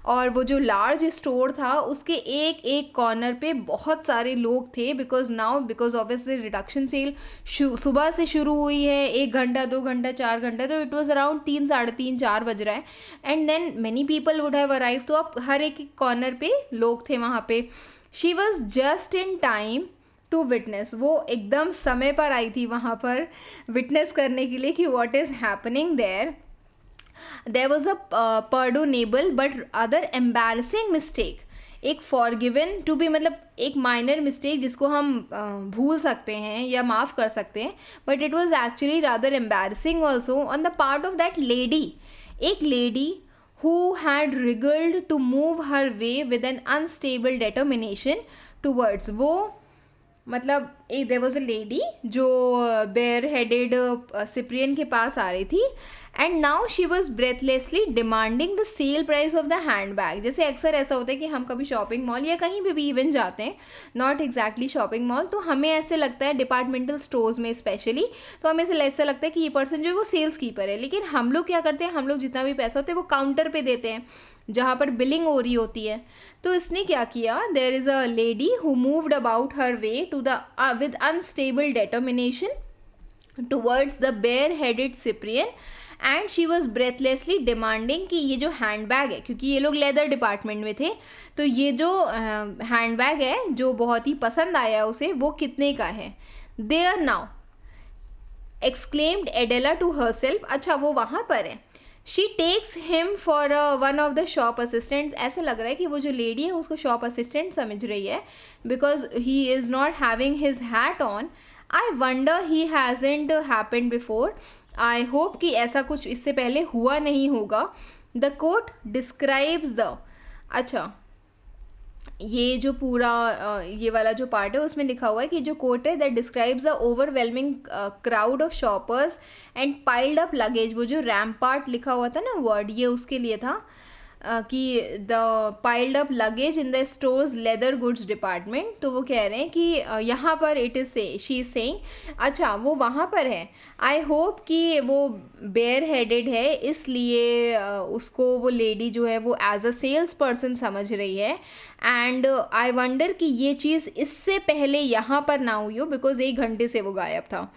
S1: और वो जो लार्ज स्टोर था उसके एक एक कॉर्नर पे बहुत सारे लोग थे, बिकॉज ऑब्वियसली रिडक्शन सेल सुबह से शुरू हुई है, 1 घंटा 2 घंटा 4 घंटा, तो इट वॉज अराउंड 3 साढ़े 3 4 बज रहा है and then many people would have arrive. तो अब हर एक कॉर्नर पे लोग थे वहाँ पे। She was just in time to witness, वो एकदम समय पर आई थी वहाँ पर विटनेस करने के लिए कि what is happening there. There was a pardonable but other embarrassing mistake, एक फॉरगिवन टू बी, मतलब एक माइनर मिस्टेक जिसको हम भूल सकते हैं या माफ़ कर सकते हैं, but it was actually rather embarrassing also on the part of that lady, एक lady who had wriggled to move her way with an unstable determination towards, वो मतलब एक देयर वॉज अ लेडी जो बेयर हेडेड सिप्रियन के पास आ रही थी and now she was breathlessly demanding the sale price of the hand bag. जैसे अक्सर ऐसा होता है कि हम कभी शॉपिंग मॉल या कहीं पे भी इवन जाते हैं, नॉट एग्जैक्टली शॉपिंग मॉल, तो हमें ऐसे लगता है डिपार्टमेंटल स्टोर्स में स्पेशली, तो हमें ऐसा लगता है कि ये पर्सन जो है वो सेल्स कीपर है, लेकिन हम लोग क्या करते हैं, हम लोग जितना भी पैसा होता है वो काउंटर पे देते हैं जहाँ पर बिलिंग हो रही होती है। तो इसने क्या किया, there is a lady who moved about her way to the with unstable determination towards the bare headed Cyprian and she was breathlessly demanding कि ये जो हैंड बैग है, क्योंकि ये लोग लेदर डिपार्टमेंट में थे, तो ये जो हैंड बैग है जो बहुत ही पसंद आया उसे, वो कितने का है। There now exclaimed Adela to herself, अच्छा वो वहाँ पर है। She takes him for one of the shop assistants, ऐसा लग रहा है कि वो जो लेडी है उसको शॉप असिस्टेंट समझ रही है, because he is not having his hat on. I wonder he hasn't happened before, I hope कि ऐसा कुछ इससे पहले हुआ नहीं होगा। द कोट डिस्क्राइब्स द, अच्छा ये जो पूरा ये वाला जो पार्ट है उसमें लिखा हुआ है कि जो कोट है that describes the overwhelming crowd of shoppers and piled up luggage, वो जो रैम्पार्ट लिखा हुआ था ना वर्ड, ये उसके लिए था कि the piled up luggage in the stores leather goods department. तो वो कह रहे हैं कि यहाँ पर इट इज़ से शी इज़ सेइंग, अच्छा वो वहाँ पर है। आई होप कि वो बेयर हेडेड है, इसलिए उसको वो लेडी जो है वो एज अ सेल्स पर्सन समझ रही है एंड आई वंडर कि ये चीज़ इससे पहले यहाँ पर ना हुई हो, बिकॉज 1 घंटे से वो गायब था।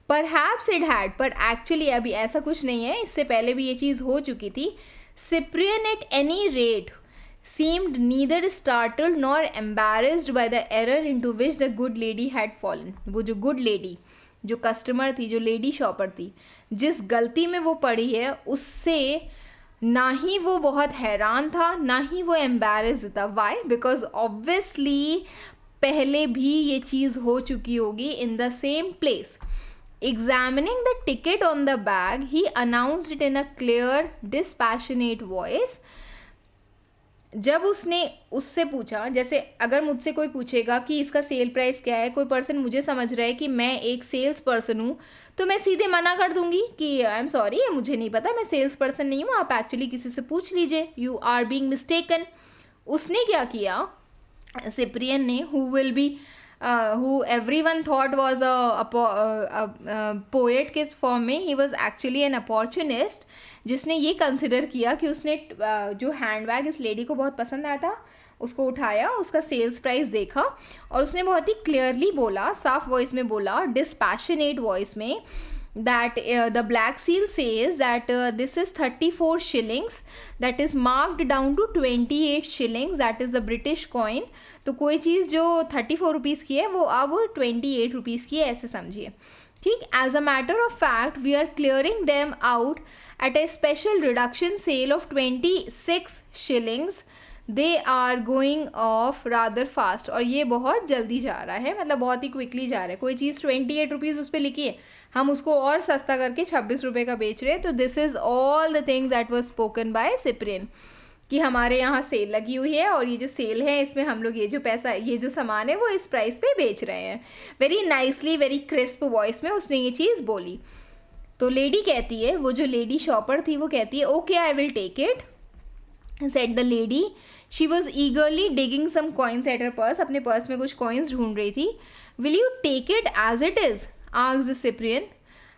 S1: परहैप्स इट हैड, पर एक्चुअली अभी ऐसा कुछ नहीं है, इससे पहले भी ये चीज़ हो चुकी थी। Cyprian at any rate seemed neither startled nor embarrassed by the error into which the good lady had fallen. वो जो good lady, जो कस्टमर थी, जो लेडी शॉपर थी, जिस गलती में वो पड़ी है उससे ना ही वो बहुत हैरान था ना ही वो एम्बेरस्ड था। वाई? बिकॉज ऑब्वियसली पहले भी ये चीज़ हो चुकी होगी in the same place. Examining the ticket on the bag, he announced it in a clear, dispassionate voice. जब उसने उससे पूछा, जैसे अगर मुझसे कोई पूछेगा कि इसका सेल प्राइस क्या है, कोई पर्सन मुझे समझ रहा है कि मैं एक सेल्स पर्सन हूँ, तो मैं सीधे मना कर दूंगी कि आई एम सॉरी, मुझे नहीं पता, मैं सेल्स पर्सन नहीं हूँ, आप एक्चुअली किसी से पूछ लीजिए, यू आर बीइंग मिस्टेकन। उसने क्या किया, सिप्रियन ने, who everyone thought was a poet के फॉर्म में, he was actually an opportunist, जिसने ये कंसिडर किया कि उसने जो हैंड बैग इस लेडी को बहुत पसंद आया था, उसको उठाया, उसका सेल्स प्राइस देखा और उसने बहुत ही क्लियरली बोला, साफ वॉइस में बोला, डिस्पैशनेट वॉइस में, that the black seal says that this is 34 shillings, that is marked down to 28 shillings, that is a British coin। तो कोई चीज़ जो 34 रुपीज़ की है वो अब 28 रुपीज़ की है, ऐसे समझिए, ठीक। As a matter of fact we are clearing them out at a special reduction sale of 26 shillings। They are going off rather fast, और ये बहुत जल्दी जा रहा है, मतलब बहुत ही क्विकली जा रहा है। कोई चीज़ 28 रुपीज़ उस पर लिखी है, हम उसको और सस्ता करके 26 रुपये का बेच रहे हैं। तो this is all the things that was spoken by Cyprian कि हमारे यहाँ सेल लगी हुई है और ये जो सेल है इसमें हम लोग ये जो पैसा, ये जो सामान है वो इस प्राइस पे बेच रहे हैं। Very nicely, very crisp voice में उसने ये चीज़ बोली। तो लेडी कहती है, वो जो लेडी शॉपर थी वो कहती है, okay I will take it, said the lady. She was eagerly digging some coins at her purse, अपने पर्स में कुछ कॉइन्स ढूंढ रही थी। Will you take it as it is, asked Cyprian.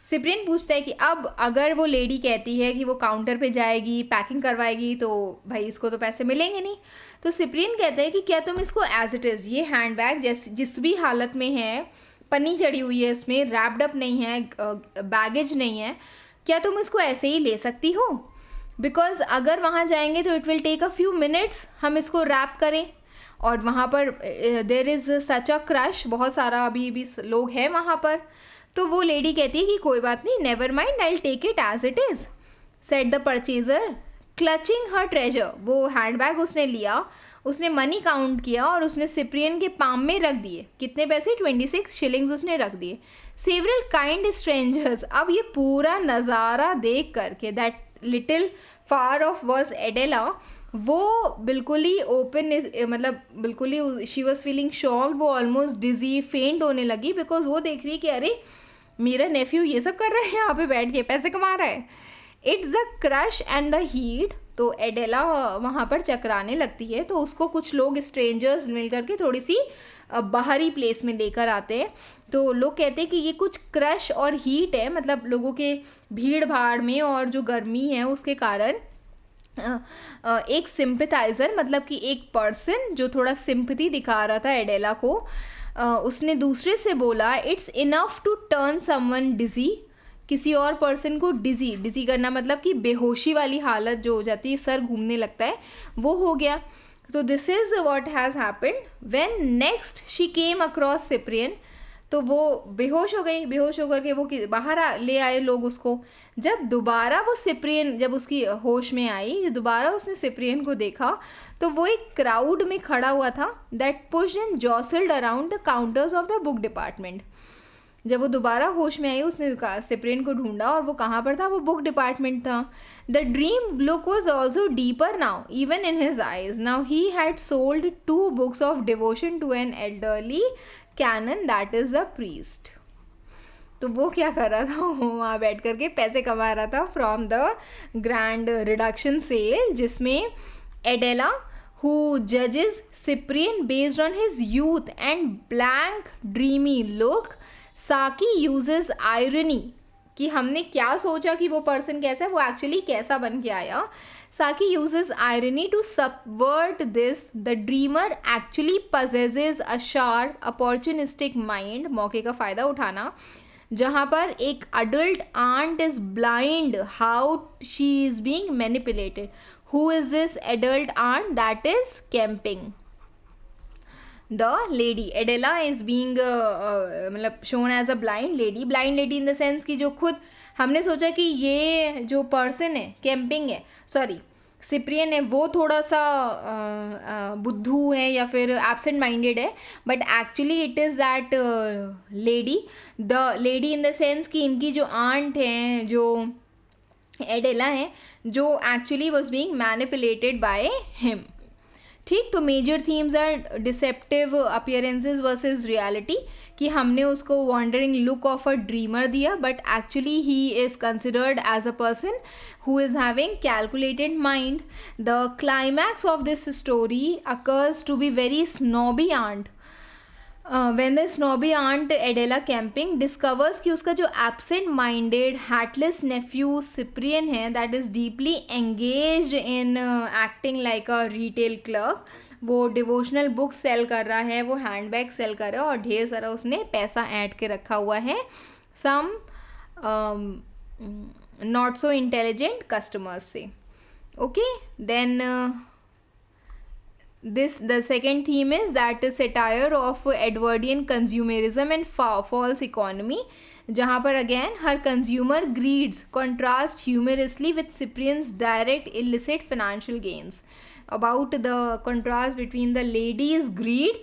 S1: Cyprian पूछता है कि अब अगर वो लेडी कहती है कि वो काउंटर पे जाएगी, पैकिंग करवाएगी, तो भाई इसको तो पैसे मिलेंगे नहीं। तो सिप्रियन कहता है कि क्या तुम इसको एज इट इज़, ये हैंड बैग जिस भी हालत में है, पन्नी चढ़ी हुई है, इसमें रैप्ड अप नहीं है, बैगेज नहीं है, क्या तुम इसको ऐसे ही ले सकती हो? बिकॉज अगर वहाँ जाएंगे तो it will take a few minutes हम इसको रैप करें, और वहाँ पर there is such a crush, बहुत सारा अभी भी लोग हैं वहाँ पर। तो वो लेडी कहती है कि कोई बात नहीं, never mind, I will take it as it is, said the purchaser clutching her treasure. वो हैंड बैग उसने लिया, उसने मनी काउंट किया और उसने सिप्रियन के पाम में रख दिए। कितने पैसे? 26 शिलिंग्स उसने रख दिए। सेवरल काइंड स्ट्रेंजर्स, अब ये पूरा नज़ारा देख करके, that little far of was Adela, वो बिल्कुल ही ओपन, मतलब बिल्कुल ही शी वॉज फीलिंग शॉक्ड, वो ऑलमोस्ट डिजी, फेंट होने लगी, बिकॉज वो देख रही है कि अरे मेरा नेफ्यू ये सब कर रहा है यहाँ पे बैठ के, पैसे कमा रहा है। It's the crush and the heat. तो एडेला वहाँ पर चकराने लगती है, तो उसको कुछ लोग स्ट्रेंजर्स मिल करके थोड़ी सी बाहरी प्लेस में लेकर आते हैं। तो लोग कहते हैं कि ये कुछ क्रश और हीट है, मतलब लोगों के भीड़ भाड़ में और जो गर्मी है उसके कारण एक सिंपथाइज़र, मतलब कि एक पर्सन जो थोड़ा सिंपथी दिखा रहा था एडेला को, उसने दूसरे से बोला it's enough to turn someone dizzy, किसी और पर्सन को डिजी करना, मतलब कि बेहोशी वाली हालत जो हो जाती है, सर घूमने लगता है, वो हो गया। तो this is what has happened when next she came across Cyprian. तो वो बेहोश हो गई, बेहोश होकर के वो बाहर ले आए लोग उसको। जब दोबारा वो सिप्रियन, जब उसकी होश में आई, दोबारा उसने सिप्रियन को देखा, तो वो एक क्राउड में खड़ा हुआ था, that pushed and जॉसल्ड around the counters of the book department. जब वो दोबारा होश में आई, उसने सिप्रियन को ढूंढा, और वो कहाँ पर था? वो बुक डिपार्टमेंट था। The dream look was also deeper now, even in his eyes. Now he had sold 2 books of devotion to an elderly canon, that is a priest. तो वो क्या कर रहा था? वो वहाँ बैठ करके पैसे कमा रहा था from the grand reduction sale, जिसमें Adela who judges Cyprian based on his youth and blank dreamy look, साकी यूजेस आयरनी, कि हमने क्या सोचा कि वो पर्सन कैसा है, वो एक्चुअली कैसा बन के आया। Saki uses irony to subvert this, the dreamer actually possesses a sharp opportunistic mind, मौके का फ़ायदा उठाना। जहाँ पर एक adult aunt is blind how she is being manipulated. Who is this adult aunt? That is Chemping. The lady Adela is being मतलब shown as a blind lady in the sense कि जो खुद हमने सोचा कि ये जो पर्सन है, कैंपिंग है, सॉरी सिप्रियन है, वो थोड़ा सा बुद्धू है या फिर एब्सेंट माइंडेड है, but actually it is that lady in the sense कि इनकी जो आंट हैं, जो एडेला है, जो actually was being manipulated by him. ठीक, तो major themes are deceptive appearances versus reality, कि हमने उसको wandering look of a dreamer दिया, but actually he is considered as a person who is having calculated mind. The climax of this story occurs to be very snobby aunt. When the snobby aunt Adela Camping discovers कि उसका जो absent minded hatless nephew Cyprian है, that is deeply engaged in acting like a retail clerk, वो डिवोशनल बुक सेल कर रहा है, वो हैंड बैग सेल कर रहा है, और ढेर सारा उसने पैसा ऐड के रखा हुआ है some not so intelligent customers से। Okay, then the second theme is that satire of Edwardian consumerism and false economy, जहाँ पर again her consumer greeds contrast humorously with Cyprian's direct illicit financial gains. About the contrast between the lady's greed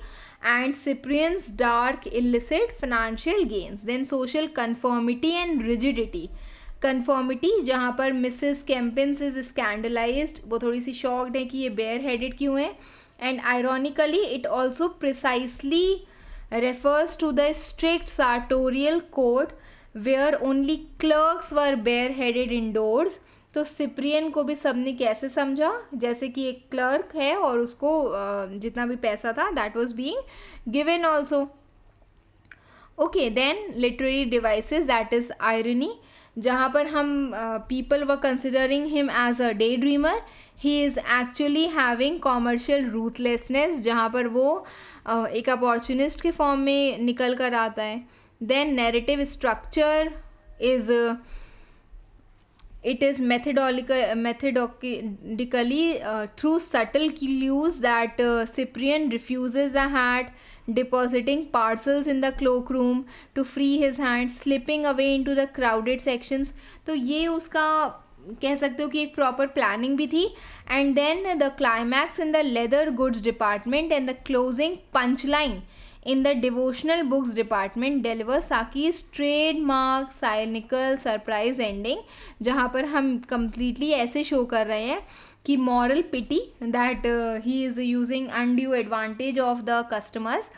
S1: and Cyprian's dark illicit financial gains. Then social conformity and rigidity. Conformity, जहाँ पर मिसेस कैम्पिन्स इज स्कैंडलाइज्ड, वो थोड़ी सी शॉक्ड है कि ये बेयर हेडेड क्यों है, and ironically it also precisely refers to the strict sartorial code where only clerks were bareheaded indoors. तो सिप्रियन को भी सबने कैसे समझा, जैसे कि एक क्लर्क है और उसको जितना भी पैसा था that was being given also. Okay then literary devices that is irony, जहाँ पर हम people were considering him as a daydreamer, he is actually having commercial ruthlessness, जहाँ पर वो एक अपॉर्चुनिस्ट के फॉर्म में निकल कर आता है. Then narrative structure is it is methodically through subtle clues that Cyprian refuses the hat, depositing parcels in the cloakroom to free his hands, slipping away into the crowded sections. तो ये उसका कह सकते हो कि एक प्रॉपर प्लानिंग भी थी. And then the climax in the leather goods department and the closing punch line in the devotional books department delivers Saki's trademark cynical surprise ending, जहाँ पर हम completely ऐसे show कर रहे हैं कि moral pity that he is using undue advantage of the customers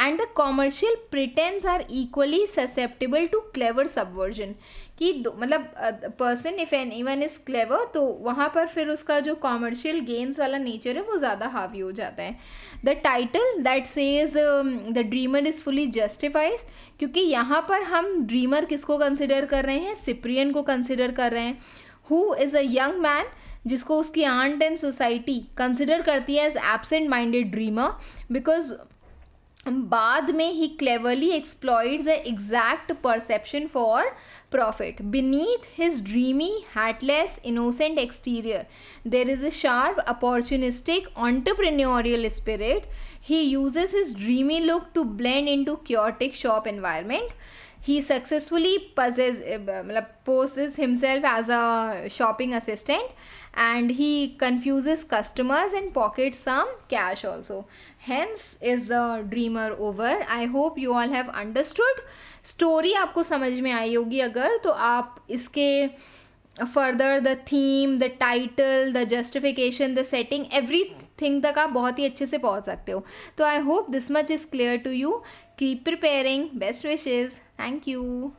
S1: and the commercial pretense are equally susceptible to clever subversion. कि मतलब person if anyone is clever तो वहाँ पर फिर उसका जो कॉमर्शियल गेन्स वाला नेचर है वो ज़्यादा हावी हो जाता है. The title that says the dreamer is fully justifies, क्योंकि यहाँ पर हम ड्रीमर किसको कंसिडर कर रहे हैं, सिप्रियन को कंसिडर कर रहे हैं, who is a young man जिसको उसकी आंट एंड सोसाइटी कंसिडर करती है as absent minded dreamer, because बाद में he cleverly exploits the exact perception for profit. Beneath his dreamy, hatless, innocent exterior, there is a sharp, opportunistic, entrepreneurial spirit. He uses his dreamy look to blend into chaotic shop environment. He successfully poses himself as a shopping assistant and he confuses customers and pockets some cash also. Hence is the dreamer over. I hope you all have understood. Story आपको समझ में आई होगी अगर, तो आप इसके further the theme, the title, the justification, the setting, everything तक आप बहुत ही अच्छे से पहुंच सकते हो. तो I hope this much is clear to you. Keep preparing. Best wishes. Thank you.